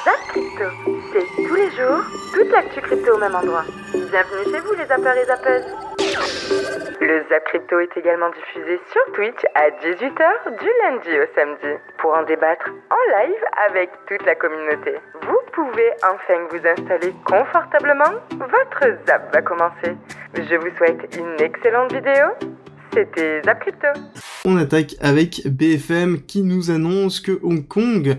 Zap Crypto, c'est tous les jours, toute l'actu crypto au même endroit. Bienvenue chez vous les zappeurs et zappeuses. Le Zap Crypto est également diffusé sur Twitch à 18h du lundi au samedi. Pour en débattre en live avec toute la communauté. Vous pouvez enfin vous installer confortablement. Votre Zap va commencer. Je vous souhaite une excellente vidéo. C'était Zap Crypto. On attaque avec BFM qui nous annonce que Hong Kong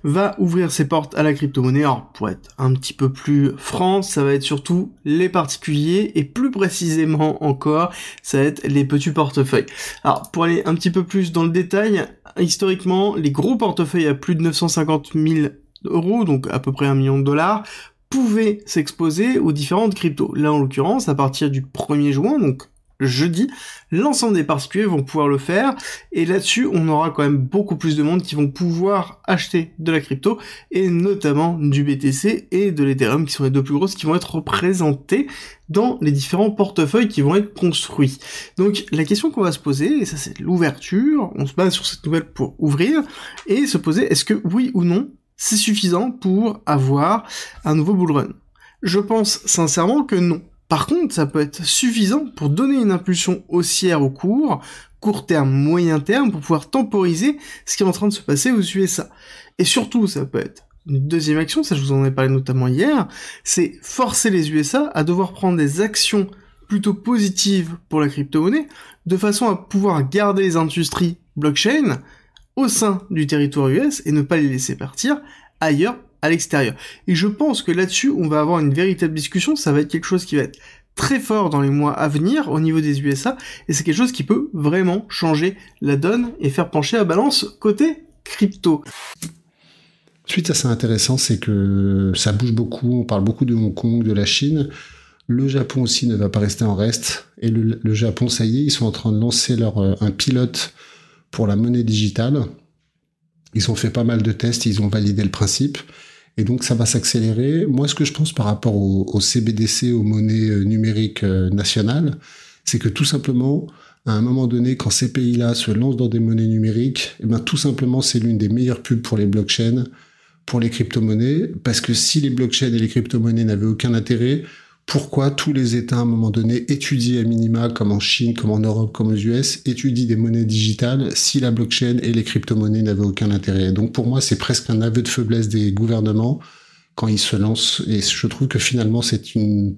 va ouvrir ses portes à la crypto-monnaie. Alors, pour être un petit peu plus franc, ça va être surtout les particuliers et plus précisément encore, ça va être les petits portefeuilles. Alors, pour aller un petit peu plus dans le détail, historiquement, les gros portefeuilles à plus de 950 000 euros, donc à peu près 1 million de dollars, pouvaient s'exposer aux différentes cryptos. Là, en l'occurrence, à partir du 1er juin, donc jeudi, l'ensemble des particuliers vont pouvoir le faire, et là-dessus, on aura quand même beaucoup plus de monde qui vont pouvoir acheter de la crypto, et notamment du BTC et de l'Ethereum, qui sont les deux plus grosses, qui vont être représentés dans les différents portefeuilles qui vont être construits. Donc, la question qu'on va se poser, et ça c'est l'ouverture, on se base sur cette nouvelle pour ouvrir, et se poser, est-ce que oui ou non, c'est suffisant pour avoir un nouveau bull run? Je pense sincèrement que non. Par contre, ça peut être suffisant pour donner une impulsion haussière au cours, court terme, moyen terme, pour pouvoir temporiser ce qui est en train de se passer aux USA. Et surtout, ça peut être une deuxième action, ça je vous en ai parlé notamment hier, c'est forcer les USA à devoir prendre des actions plutôt positives pour la crypto-monnaie, de façon à pouvoir garder les industries blockchain au sein du territoire US et ne pas les laisser partir ailleurs à l'extérieur. Et je pense que là-dessus, on va avoir une véritable discussion, ça va être quelque chose qui va être très fort dans les mois à venir au niveau des USA, et c'est quelque chose qui peut vraiment changer la donne et faire pencher la balance côté crypto. Ensuite, assez intéressant, c'est que ça bouge beaucoup, on parle beaucoup de Hong Kong, de la Chine, le Japon aussi ne va pas rester en reste, et le Japon, ça y est, ils sont en train de lancer un pilote pour la monnaie digitale. Ils ont fait pas mal de tests, ils ont validé le principe, et donc ça va s'accélérer. Moi, ce que je pense par rapport au CBDC, aux monnaies numériques nationales, c'est que tout simplement, à un moment donné, quand ces pays-là se lancent dans des monnaies numériques, eh ben, tout simplement, c'est l'une des meilleures pubs pour les blockchains, pour les crypto-monnaies, parce que si les blockchains et les crypto-monnaies n'avaient aucun intérêt, pourquoi tous les États, à un moment donné, étudient à minima, comme en Chine, comme en Europe, comme aux US, étudient des monnaies digitales si la blockchain et les crypto-monnaies n'avaient aucun intérêt. Donc pour moi, c'est presque un aveu de faiblesse des gouvernements quand ils se lancent, et je trouve que finalement, c'est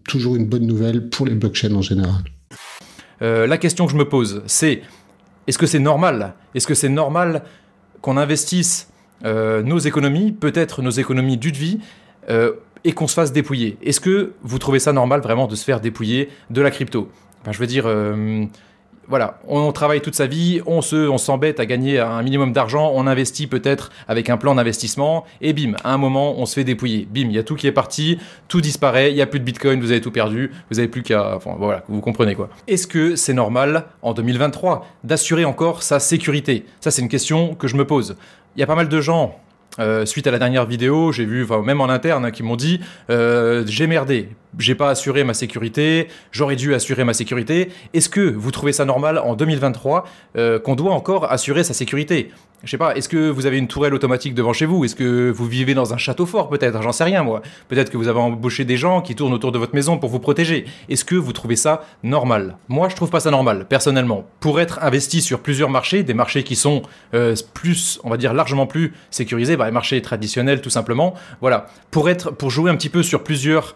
toujours une bonne nouvelle pour les blockchains en général. La question que je me pose, c'est est-ce que c'est normal? Est-ce que c'est normal qu'on investisse nos économies, peut-être nos économies d'une vie, et qu'on se fasse dépouiller? Est-ce que vous trouvez ça normal vraiment de se faire dépouiller de la crypto? Enfin, je veux dire, voilà, on travaille toute sa vie, on s'embête à gagner un minimum d'argent, on investit peut-être avec un plan d'investissement, et bim, à un moment, on se fait dépouiller. Bim, il y a tout qui est parti, tout disparaît, il n'y a plus de bitcoin, vous avez tout perdu, vous n'avez plus qu'à... Enfin, voilà, vous comprenez quoi. Est-ce que c'est normal, en 2023, d'assurer encore sa sécurité? Ça, c'est une question que je me pose. Il y a pas mal de gens... suite à la dernière vidéo, j'ai vu, enfin, même en interne, qui m'ont dit j'ai merdé, j'ai pas assuré ma sécurité, j'aurais dû assurer ma sécurité. Est-ce que vous trouvez ça normal en 2023 qu'on doit encore assurer sa sécurité? Je sais pas, est-ce que vous avez une tourelle automatique devant chez vous? Est-ce que vous vivez dans un château fort peut-être? J'en sais rien moi. Peut-être que vous avez embauché des gens qui tournent autour de votre maison pour vous protéger. Est-ce que vous trouvez ça normal? Moi je trouve pas ça normal, personnellement. Pour être investi sur plusieurs marchés, des marchés qui sont plus, on va dire largement plus sécurisés, les marchés traditionnels tout simplement, voilà. Pour jouer un petit peu sur plusieurs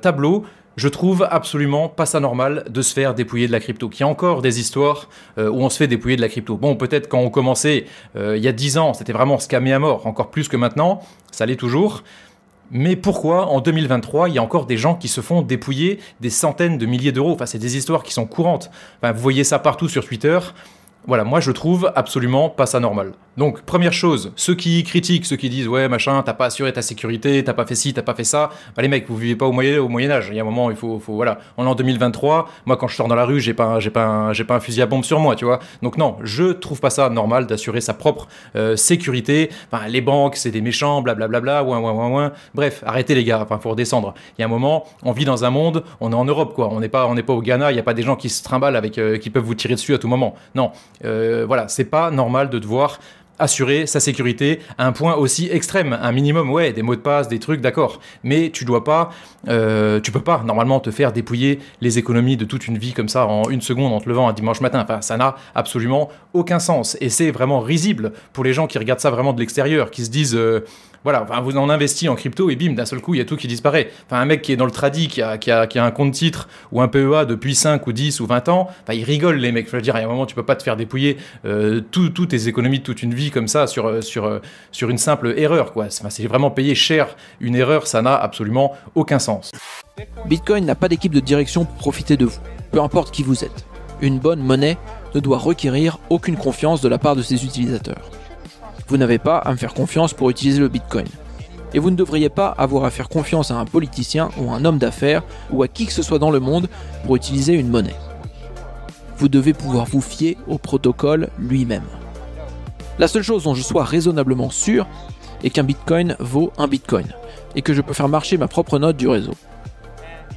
tableaux, je trouve absolument pas ça normal de se faire dépouiller de la crypto. Qu'il y a encore des histoires où on se fait dépouiller de la crypto. Bon, peut-être quand on commençait il y a 10 ans, c'était vraiment scamé à mort, encore plus que maintenant, ça l'est toujours. Mais pourquoi en 2023, il y a encore des gens qui se font dépouiller des centaines de milliers d'euros? Enfin, c'est des histoires qui sont courantes. Enfin, vous voyez ça partout sur Twitter. Voilà, moi je trouve absolument pas ça normal. Donc, première chose, ceux qui critiquent, ceux qui disent « Ouais, machin, t'as pas assuré ta sécurité, t'as pas fait ci, t'as pas fait ça », bah les mecs, vous vivez pas au Moyen-Âge. Il y a un moment, il faut voilà. On est en 2023, moi quand je sors dans la rue, j'ai pas un fusil à pompe sur moi, tu vois. Donc non, je trouve pas ça normal d'assurer sa propre sécurité. Enfin, les banques, c'est des méchants, blablabla, ouin. Bref, arrêtez les gars, enfin, faut redescendre. Il y a un moment, on vit dans un monde, on est en Europe, quoi. On n'est pas au Ghana, il n'y a pas des gens qui se trimballent avec, qui peuvent vous tirer dessus à tout moment. Non, voilà, c'est pas normal de devoir assurer sa sécurité à un point aussi extrême. Un minimum, ouais, des mots de passe, des trucs, d'accord. Mais tu peux pas normalement te faire dépouiller les économies de toute une vie comme ça en une seconde en te levant un dimanche matin. Enfin, ça n'a absolument aucun sens. Et c'est vraiment risible pour les gens qui regardent ça vraiment de l'extérieur, qui se disent... voilà, enfin, vous en investissez en crypto et bim, d'un seul coup, il y a tout qui disparaît. Enfin, un mec qui est dans le tradi, qui a un compte titre ou un PEA depuis 5 ou 10 ou 20 ans, enfin, ils rigolent, les mecs. Je veux dire, à un moment, tu peux pas te faire dépouiller toutes tes économies de toute une vie comme ça sur une simple erreur, quoi. Enfin, c'est vraiment payer cher une erreur, ça n'a absolument aucun sens. Bitcoin n'a pas d'équipe de direction pour profiter de vous, peu importe qui vous êtes. Une bonne monnaie ne doit requérir aucune confiance de la part de ses utilisateurs. Vous n'avez pas à me faire confiance pour utiliser le Bitcoin. Et vous ne devriez pas avoir à faire confiance à un politicien ou un homme d'affaires ou à qui que ce soit dans le monde pour utiliser une monnaie. Vous devez pouvoir vous fier au protocole lui-même. La seule chose dont je sois raisonnablement sûr est qu'un Bitcoin vaut un Bitcoin et que je peux faire marcher ma propre note du réseau.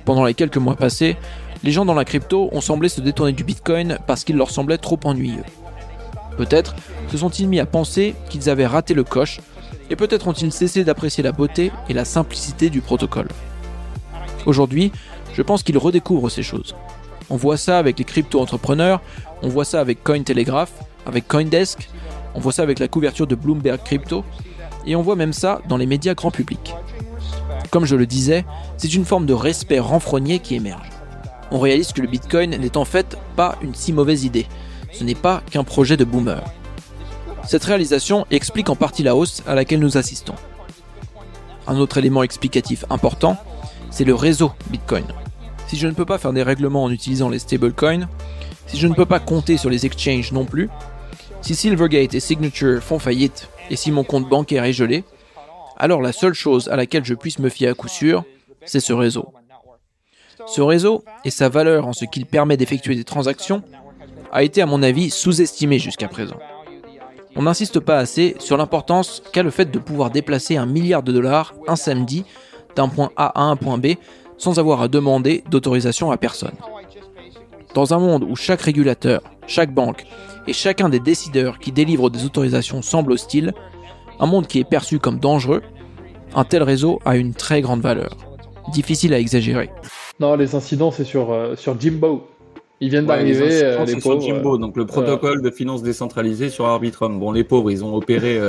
Pendant les quelques mois passés, les gens dans la crypto ont semblé se détourner du Bitcoin parce qu'il leur semblait trop ennuyeux. Peut-être se sont-ils mis à penser qu'ils avaient raté le coche, et peut-être ont-ils cessé d'apprécier la beauté et la simplicité du protocole. Aujourd'hui, je pense qu'ils redécouvrent ces choses. On voit ça avec les crypto-entrepreneurs, on voit ça avec Cointelegraph, avec Coindesk, on voit ça avec la couverture de Bloomberg Crypto, et on voit même ça dans les médias grand public. Comme je le disais, c'est une forme de respect renfrogné qui émerge. On réalise que le Bitcoin n'est en fait pas une si mauvaise idée. Ce n'est pas qu'un projet de boomer. Cette réalisation explique en partie la hausse à laquelle nous assistons. Un autre élément explicatif important, c'est le réseau Bitcoin. Si je ne peux pas faire des règlements en utilisant les stablecoins, si je ne peux pas compter sur les exchanges non plus, si Silvergate et Signature font faillite et si mon compte bancaire est gelé, alors la seule chose à laquelle je puisse me fier à coup sûr, c'est ce réseau. Ce réseau et sa valeur en ce qu'il permet d'effectuer des transactions a été à mon avis sous-estimé jusqu'à présent. On n'insiste pas assez sur l'importance qu'a le fait de pouvoir déplacer $1 milliard un samedi d'un point A à un point B sans avoir à demander d'autorisation à personne. Dans un monde où chaque régulateur, chaque banque et chacun des décideurs qui délivrent des autorisations semble hostile, un monde qui est perçu comme dangereux, un tel réseau a une très grande valeur. Difficile à exagérer. Non, les incidents, c'est sur Jimbo. Ils viennent d'arriver, les pauvres. Sur Jimbo, donc le protocole de finance décentralisée sur Arbitrum. Bon, les pauvres, ils ont opéré,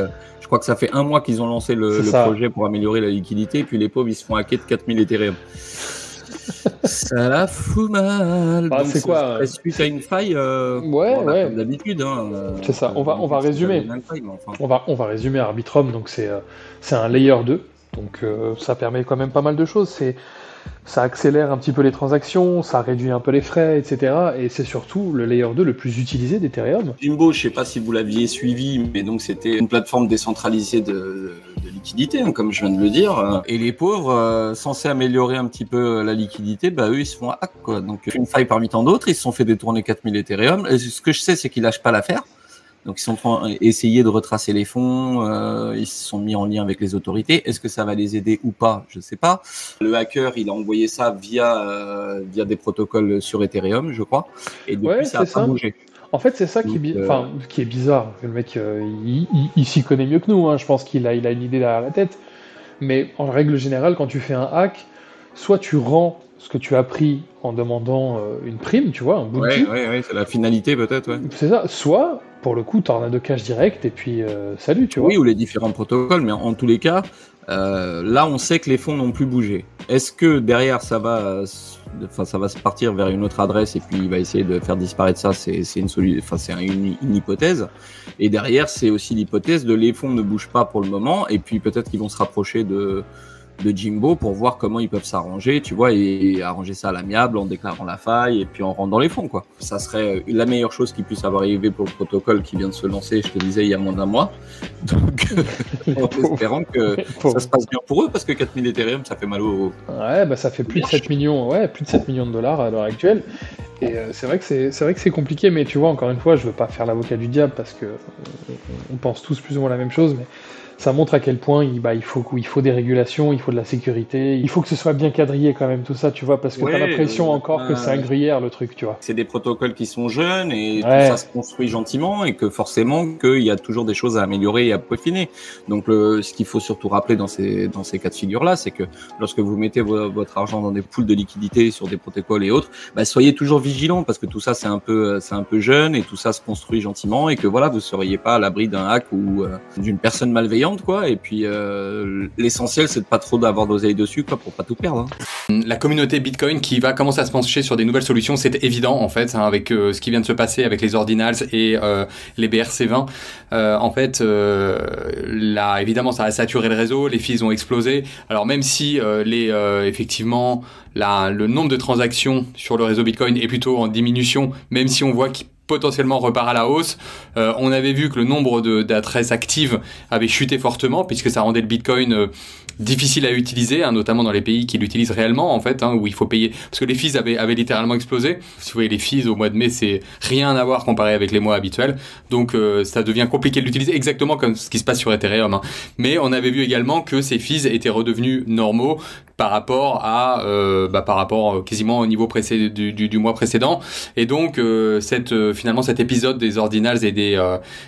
je crois que ça fait 1 mois qu'ils ont lancé le projet pour améliorer la liquidité, puis les pauvres, ils se font hacker de 4000 Ethereum. Ça la fout mal. Bah, c'est quoi suite à une faille ouais. comme d'habitude. Hein, c'est ça, on va résumer. On va résumer Arbitrum, donc c'est un layer 2, donc ça permet quand même pas mal de choses. Ça accélère un petit peu les transactions, ça réduit un peu les frais, etc. Et c'est surtout le layer 2 le plus utilisé d'Ethereum. Jimbo, je ne sais pas si vous l'aviez suivi, mais donc c'était une plateforme décentralisée de liquidité, hein, comme je viens de le dire. Et les pauvres, censés améliorer un petit peu la liquidité, bah eux, ils se font hack, quoi. Donc une faille parmi tant d'autres, ils se sont fait détourner 4000 Ethereum. Et ce que je sais, c'est qu'ils lâchent pas l'affaire. Donc, ils sont essayé de retracer les fonds, ils se sont mis en lien avec les autorités. Est-ce que ça va les aider ou pas? Je sais pas. Le hacker, il a envoyé ça via des protocoles sur Ethereum, je crois. Et depuis, ça a pas bougé. En fait, c'est ça qui est bizarre. Le mec, il s'y connaît mieux que nous. Hein. Je pense qu'il a une idée derrière la tête. Mais en règle générale, quand tu fais un hack, soit tu rends ce que tu as pris en demandant une prime, tu vois, un bounty. Ouais, c'est la finalité peut-être, ouais. C'est ça. Soit, pour le coup, tornade de cash direct et puis salut, tu vois. Oui, ou les différents protocoles, mais en tous les cas, là, on sait que les fonds n'ont plus bougé. Est-ce que derrière, ça va se partir vers une autre adresse et puis il va essayer de faire disparaître ça? C'est une hypothèse. Et derrière, c'est aussi l'hypothèse de les fonds ne bougent pas pour le moment et puis peut-être qu'ils vont se rapprocher de Jimbo pour voir comment ils peuvent s'arranger, tu vois, et arranger ça à l'amiable en déclarant la faille et puis en rendant les fonds, quoi. Ça serait la meilleure chose qui puisse avoir arrivé pour le protocole qui vient de se lancer, je te disais, il y a moins d'1 mois. Donc, en espérant que ça se passe bien pour eux, parce que 4000 Ethereum, ça fait mal au... Ouais, bah ça fait plus de 7 millions, plus de 7 millions de dollars à l'heure actuelle. Et c'est vrai que c'est compliqué, mais tu vois, encore une fois, je veux pas faire l'avocat du diable parce que on pense tous plus ou moins la même chose, mais Ça montre à quel point il faut des régulations, il faut de la sécurité, il faut que ce soit bien quadrillé quand même tout ça, tu vois, parce que t'as l'impression encore que c'est un gruyère le truc, tu vois. C'est des protocoles qui sont jeunes et tout ça se construit gentiment et que forcément qu'il y a toujours des choses à améliorer et à peaufiner. Donc ce qu'il faut surtout rappeler dans ces cas de figure-là, c'est que lorsque vous mettez votre argent dans des pools de liquidité sur des protocoles et autres, soyez toujours vigilants parce que tout ça c'est un peu jeune et tout ça se construit gentiment et que voilà, vous seriez pas à l'abri d'un hack ou d'une personne malveillante, quoi. Et puis l'essentiel c'est de pas trop d'avoir d'oseille dessus, quoi, pour pas tout perdre. La communauté Bitcoin qui va commencer à se pencher sur des nouvelles solutions, c'est évident en fait, avec ce qui vient de se passer avec les ordinals et les BRC20. En fait, là évidemment ça a saturé le réseau, les fees ont explosé. Alors même si effectivement le nombre de transactions sur le réseau Bitcoin est plutôt en diminution, même si on voit qu'il potentiellement repart à la hausse. On avait vu que le nombre d'adresses actives avait chuté fortement puisque ça rendait le Bitcoin difficile à utiliser, notamment dans les pays qui l'utilisent réellement en fait, où il faut payer, parce que les fees avaient littéralement explosé. Si vous voyez les fees au mois de mai, c'est rien à voir comparé avec les mois habituels, donc ça devient compliqué de l'utiliser, exactement comme ce qui se passe sur Ethereum. Mais on avait vu également que ces fees étaient redevenus normaux par rapport quasiment au niveau du mois précédent, et donc finalement cet épisode des ordinals et des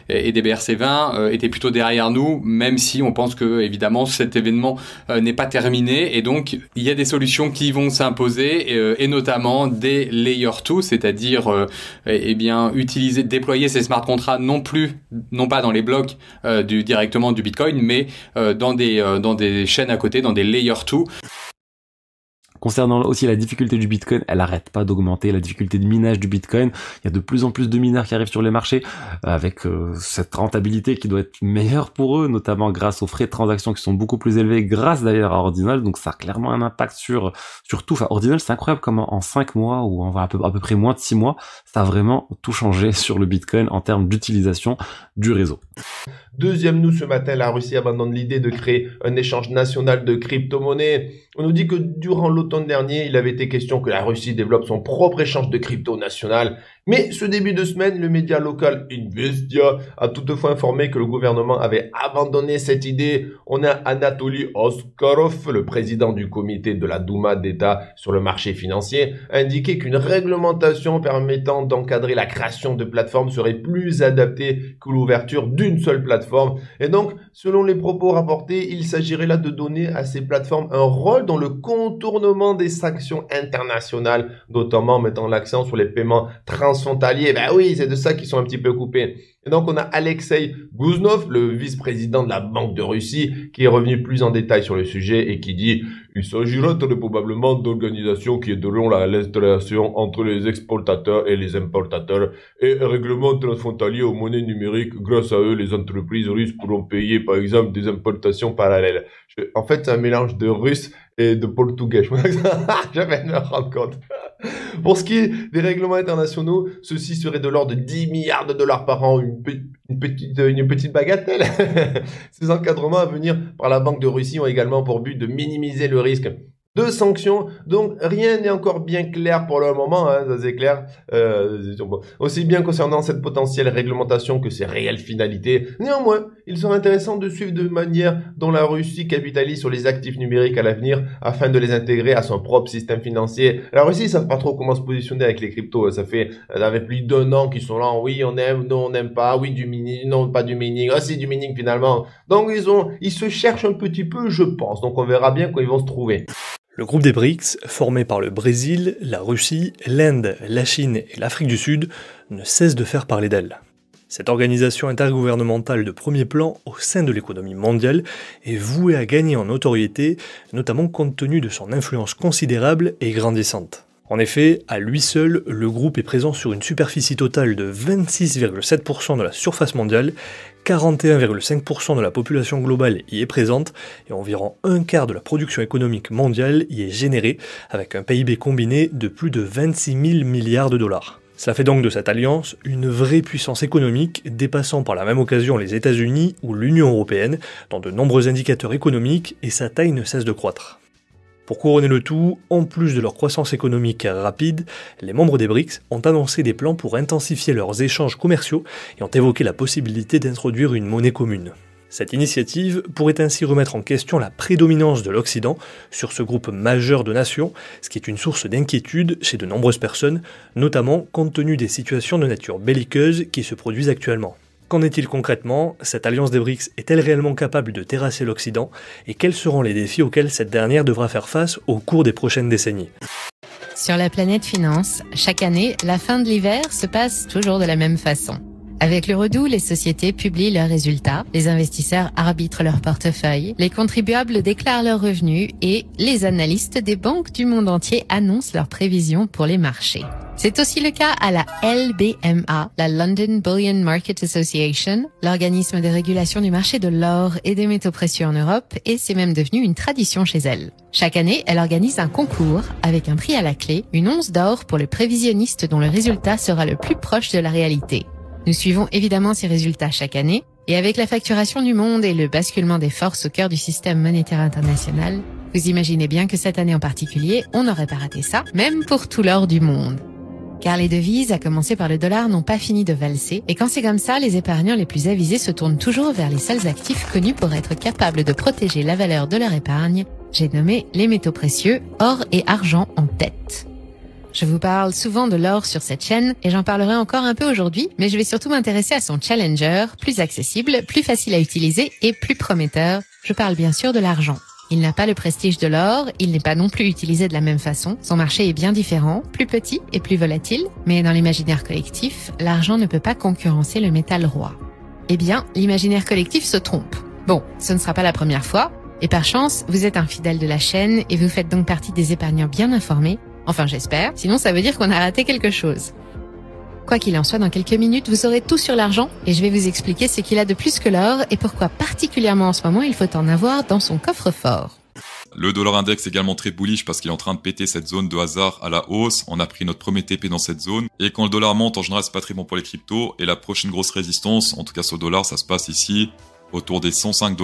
BRC20 était plutôt derrière nous, même si on pense que évidemment cet événement n'est pas terminé, et donc il y a des solutions qui vont s'imposer, et notamment des layer 2, c'est-à-dire déployer ces smart contracts non pas dans les blocs directement du Bitcoin, mais dans des chaînes à côté, dans des layer 2. Concernant aussi la difficulté du Bitcoin, elle arrête pas d'augmenter, la difficulté de minage du Bitcoin. Il y a de plus en plus de mineurs qui arrivent sur les marchés avec cette rentabilité qui doit être meilleure pour eux, notamment grâce aux frais de transaction qui sont beaucoup plus élevés, grâce d'ailleurs à Ordinal. Donc ça a clairement un impact sur tout. Enfin, Ordinal, c'est incroyable comment en 5 mois ou à peu près moins de 6 mois, ça a vraiment tout changé sur le Bitcoin en termes d'utilisation du réseau. Deuxième news ce matin, la Russie abandonne l'idée de créer un échange national de crypto-monnaies. On nous dit que durant l'automne dernier, il avait été question que la Russie développe son propre échange de crypto national. Mais ce début de semaine, le média local Investia a toutefois informé que le gouvernement avait abandonné cette idée. On a Anatoly Oskarov, le président du comité de la Douma d'État sur le marché financier, a indiqué qu'une réglementation permettant d'encadrer la création de plateformes serait plus adaptée que l'ouverture d'une seule plateforme. Et donc, selon les propos rapportés, il s'agirait là de donner à ces plateformes un rôle dans le contournement des sanctions internationales, notamment en mettant l'accent sur les paiements transfrontaliers. Ben oui, c'est de ça qu'ils sont un petit peu coupés. Et donc, on a Alexei Gouznov, le vice-président de la Banque de Russie, qui est revenu plus en détail sur le sujet et qui dit « Il s'agira très probablement d'organisations qui aideront l'installation entre les exportateurs et les importateurs et règlements transfrontaliers aux monnaies numériques. Grâce à eux, les entreprises russes pourront payer, par exemple, des importations parallèles. » En fait, c'est un mélange de russe et de portugais. Je viens de me rendre compte. Pour ce qui est des règlements internationaux, ceux-ci seraient de l'ordre de 10 milliards de dollars par an, une petite bagatelle. Ces encadrements à venir par la Banque de Russie ont également pour but de minimiser le risque de sanctions, donc rien n'est encore bien clair pour le moment, ça c'est clair, aussi bien concernant cette potentielle réglementation que ses réelles finalités. Néanmoins, il sera intéressant de suivre de manière dont la Russie capitalise sur les actifs numériques à l'avenir afin de les intégrer à son propre système financier. La Russie, ils savent pas trop comment se positionner avec les cryptos, ça fait plus d'1 an qu'ils sont là, oui on aime, non on n'aime pas, oui du mining, non pas du mining, ah si du mining finalement. Donc ils se cherchent un petit peu, je pense, donc on verra bien quand ils vont se trouver. Le groupe des BRICS, formé par le Brésil, la Russie, l'Inde, la Chine et l'Afrique du Sud, ne cesse de faire parler d'elle. Cette organisation intergouvernementale de premier plan au sein de l'économie mondiale est vouée à gagner en notoriété, notamment compte tenu de son influence considérable et grandissante. En effet, à lui seul, le groupe est présent sur une superficie totale de 26,7% de la surface mondiale, 41,5% de la population globale y est présente et environ un quart de la production économique mondiale y est générée, avec un PIB combiné de plus de 26 000 milliards de dollars. Cela fait donc de cette alliance une vraie puissance économique dépassant par la même occasion les États-Unis ou l'Union européenne dans de nombreux indicateurs économiques et sa taille ne cesse de croître. Pour couronner le tout, en plus de leur croissance économique rapide, les membres des BRICS ont annoncé des plans pour intensifier leurs échanges commerciaux et ont évoqué la possibilité d'introduire une monnaie commune. Cette initiative pourrait ainsi remettre en question la prédominance de l'Occident sur ce groupe majeur de nations, ce qui est une source d'inquiétude chez de nombreuses personnes, notamment compte tenu des situations de nature belliqueuse qui se produisent actuellement. Qu'en est-il concrètement? Cette alliance des BRICS est-elle réellement capable de terrasser l'Occident? Et quels seront les défis auxquels cette dernière devra faire face au cours des prochaines décennies? Sur la planète finance, chaque année, la fin de l'hiver se passe toujours de la même façon. Avec le redout, les sociétés publient leurs résultats, les investisseurs arbitrent leur portefeuille, les contribuables déclarent leurs revenus et les analystes des banques du monde entier annoncent leurs prévisions pour les marchés. C'est aussi le cas à la LBMA, la London Bullion Market Association, l'organisme de régulation du marché de l'or et des métaux précieux en Europe, et c'est même devenu une tradition chez elle. Chaque année, elle organise un concours avec un prix à la clé, une once d'or pour le prévisionniste dont le résultat sera le plus proche de la réalité. Nous suivons évidemment ces résultats chaque année, et avec la facturation du monde et le basculement des forces au cœur du système monétaire international, vous imaginez bien que cette année en particulier, on n'aurait pas raté ça, même pour tout l'or du monde. Car les devises, à commencer par le dollar, n'ont pas fini de valser, et quand c'est comme ça, les épargnants les plus avisés se tournent toujours vers les seuls actifs connus pour être capables de protéger la valeur de leur épargne. J'ai nommé les métaux précieux, or et argent en tête. Je vous parle souvent de l'or sur cette chaîne et j'en parlerai encore un peu aujourd'hui, mais je vais surtout m'intéresser à son challenger, plus accessible, plus facile à utiliser et plus prometteur. Je parle bien sûr de l'argent. Il n'a pas le prestige de l'or, il n'est pas non plus utilisé de la même façon. Son marché est bien différent, plus petit et plus volatile, mais dans l'imaginaire collectif, l'argent ne peut pas concurrencer le métal roi. Eh bien, l'imaginaire collectif se trompe. Bon, ce ne sera pas la première fois, et par chance, vous êtes un fidèle de la chaîne et vous faites donc partie des épargnants bien informés. Enfin, j'espère, sinon ça veut dire qu'on a raté quelque chose. Quoi qu'il en soit, dans quelques minutes, vous aurez tout sur l'argent et je vais vous expliquer ce qu'il a de plus que l'or et pourquoi particulièrement en ce moment il faut en avoir dans son coffre-fort. Le dollar index est également très bullish parce qu'il est en train de péter cette zone de hasard à la hausse. On a pris notre premier TP dans cette zone. Et quand le dollar monte, en général, c'est pas très bon pour les cryptos. Et la prochaine grosse résistance, en tout cas sur le dollar, ça se passe ici, autour des 105 $.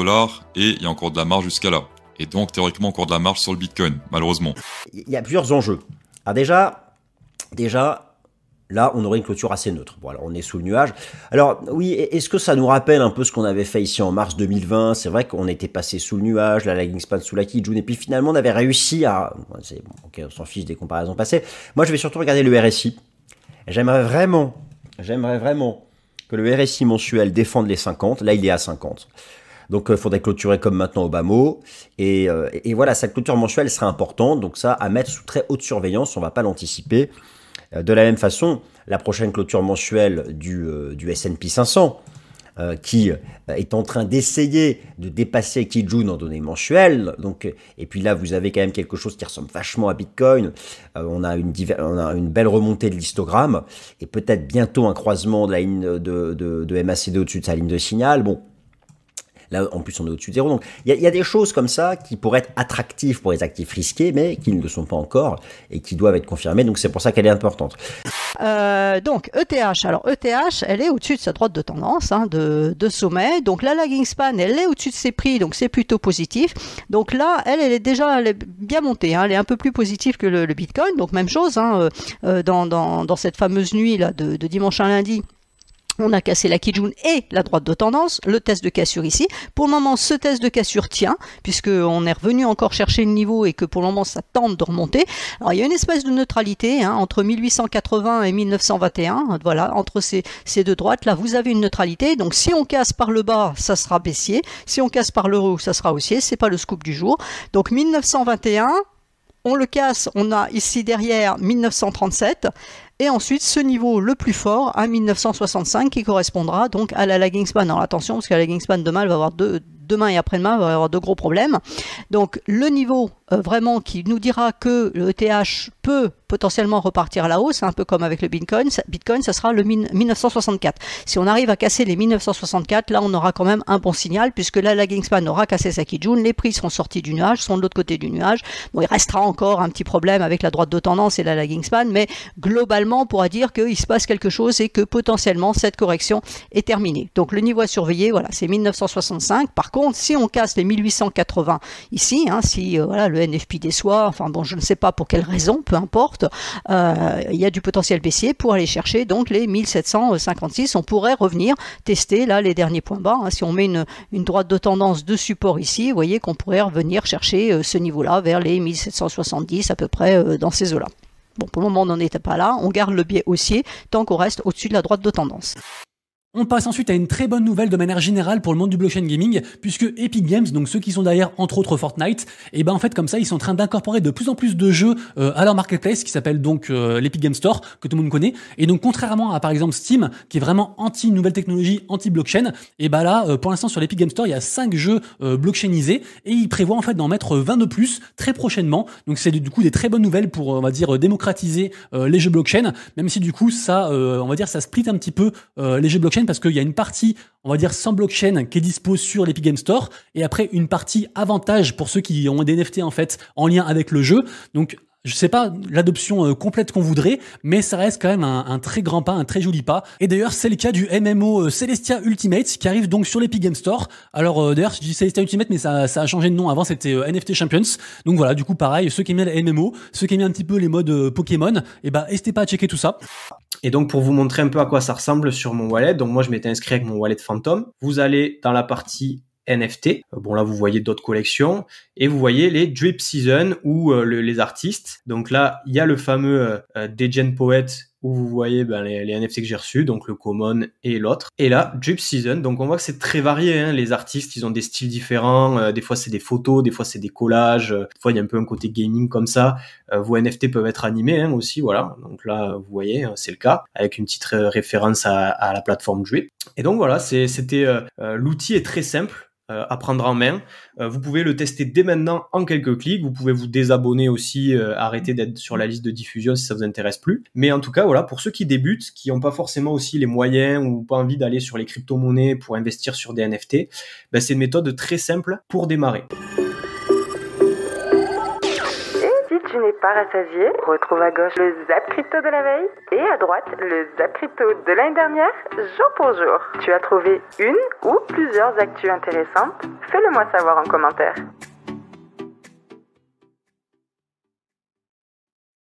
Et il y a encore de la marge jusqu'à là. Et donc, théoriquement, encore de la marge sur le Bitcoin, malheureusement. Il y a plusieurs enjeux. Alors déjà, là, on aurait une clôture assez neutre. Bon, alors on est sous le nuage. Alors oui, est-ce que ça nous rappelle un peu ce qu'on avait fait ici en mars 2020? C'est vrai qu'on était passé sous le nuage, la lagging span sous la Kijun, et puis finalement, on avait réussi à... on s'en fiche des comparaisons passées. Moi, je vais surtout regarder le RSI. J'aimerais vraiment que le RSI mensuel défende les 50. Là, il est à 50. Donc, il faudrait clôturer comme maintenant au bas mot. Et voilà, cette clôture mensuelle sera importante. Donc ça, à mettre sous très haute surveillance, on ne va pas l'anticiper. De la même façon, la prochaine clôture mensuelle du S&P 500, qui est en train d'essayer de dépasser Kijun en données mensuelles. Donc, et puis là, vous avez quand même quelque chose qui ressemble vachement à Bitcoin. On a une belle remontée de l'histogramme et peut-être bientôt un croisement de la ligne de MACD au-dessus de sa ligne de signal. Bon. Là, en plus, on est au-dessus de zéro. Donc, il y a des choses comme ça qui pourraient être attractives pour les actifs risqués, mais qui ne le sont pas encore et qui doivent être confirmées. Donc, c'est pour ça qu'elle est importante. Donc, ETH. Alors, ETH, elle est au-dessus de sa droite de tendance, de sommet. Donc, la lagging span, elle est au-dessus de ses prix. Donc, c'est plutôt positif. Donc là, elle est bien montée. Elle est un peu plus positive que le Bitcoin. Donc, même chose dans cette fameuse nuit là de dimanche à lundi. On a cassé la Kijun et la droite de tendance, le test de cassure ici. Pour le moment, ce test de cassure tient, puisqu'on est revenu encore chercher le niveau et que pour le moment, ça tente de remonter. Alors, il y a une espèce de neutralité entre 1880 et 1921. Voilà, entre ces deux droites, là, vous avez une neutralité. Donc, si on casse par le bas, ça sera baissier. Si on casse par le haut, ça sera haussier. C'est pas le scoop du jour. Donc, 1921... on le casse, on a ici derrière 1937 et ensuite ce niveau le plus fort à 1965 qui correspondra donc à la lagging span. Alors attention parce que la lagging span demain elle va avoir demain et après-demain va avoir de gros problèmes. Donc le niveau vraiment qui nous dira que le ETH peut potentiellement repartir à la hausse, un peu comme avec le Bitcoin, ça sera le 1964. Si on arrive à casser les 1964, là on aura quand même un bon signal puisque la lagging span aura cassé sa Kijun, les prix seront sortis du nuage, sont de l'autre côté du nuage. Bon, il restera encore un petit problème avec la droite de tendance et la lagging span, mais globalement on pourra dire qu'il se passe quelque chose et que potentiellement cette correction est terminée. Donc le niveau à surveiller, voilà, c'est 1965. Par contre, contre, si on casse les 1880 ici, si voilà, le NFP déçoit, enfin bon, je ne sais pas pour quelle raison, peu importe, il y a du potentiel baissier pour aller chercher donc les 1756. On pourrait revenir tester là les derniers points bas. Si on met une droite de tendance de support ici, vous voyez qu'on pourrait revenir chercher ce niveau-là vers les 1770 à peu près dans ces eaux-là. Bon, pour le moment, on n'en était pas là. On garde le biais haussier tant qu'on reste au-dessus de la droite de tendance. On passe ensuite à une très bonne nouvelle de manière générale pour le monde du blockchain gaming, puisque Epic Games, donc ceux qui sont derrière entre autres Fortnite, et ben en fait comme ça ils sont en train d'incorporer de plus en plus de jeux à leur marketplace qui s'appelle donc l'Epic Games Store, que tout le monde connaît. Et donc contrairement à par exemple Steam, qui est vraiment anti nouvelle technologie, anti blockchain, et ben là pour l'instant sur l'Epic Games Store il y a 5 jeux blockchainisés et ils prévoient en fait d'en mettre 20 de plus très prochainement. Donc c'est du coup des très bonnes nouvelles pour on va dire démocratiser les jeux blockchain, même si du coup ça on va dire ça split un petit peu les jeux blockchain, parce qu'il y a une partie, on va dire, sans blockchain qui est dispo sur l'Epic Games Store, et après une partie avantage pour ceux qui ont des NFT en fait en lien avec le jeu. Donc je sais pas l'adoption complète qu'on voudrait, mais ça reste quand même un très grand pas, un très joli pas. Et d'ailleurs, c'est le cas du MMO Celestia Ultimate qui arrive donc sur l'Epic Games Store. Alors d'ailleurs, je dis Celestia Ultimate, mais ça a changé de nom. Avant, c'était NFT Champions. Donc voilà, du coup, pareil, ceux qui aiment bien les MMO, ceux qui aiment bien un petit peu les modes Pokémon, et bah n'hésitez pas à checker tout ça. Et donc, pour vous montrer un peu à quoi ça ressemble sur mon wallet, donc moi, je m'étais inscrit avec mon wallet Phantom. Vous allez dans la partie NFT. Bon, là, vous voyez d'autres collections et vous voyez les Drip Season ou les artistes. Donc là, il y a le fameux Degen Poet où vous voyez les NFT que j'ai reçus, donc le Common et l'autre. Et là, Drip Season, donc on voit que c'est très varié. Les artistes, ils ont des styles différents. Des fois, c'est des photos, des fois, c'est des collages. Des fois, il y a un peu un côté gaming comme ça. Vos NFT peuvent être animés aussi, voilà. Donc là, vous voyez, c'est le cas, avec une petite référence à la plateforme Drip. Et donc voilà, c'était l'outil est très simple à prendre en main. Vous pouvez le tester dès maintenant en quelques clics. Vous pouvez vous désabonner aussi, arrêter d'être sur la liste de diffusion si ça vous intéresse plus. Mais en tout cas, voilà, pour ceux qui débutent, qui n'ont pas forcément aussi les moyens ou pas envie d'aller sur les crypto-monnaies pour investir sur des NFT, c'est une méthode très simple pour démarrer. Tu n'es pas rassasié, retrouve à gauche le Zap Crypto de la veille et à droite le Zap Crypto de l'année dernière, jour pour jour. Tu as trouvé une ou plusieurs actus intéressantes? Fais-le moi savoir en commentaire.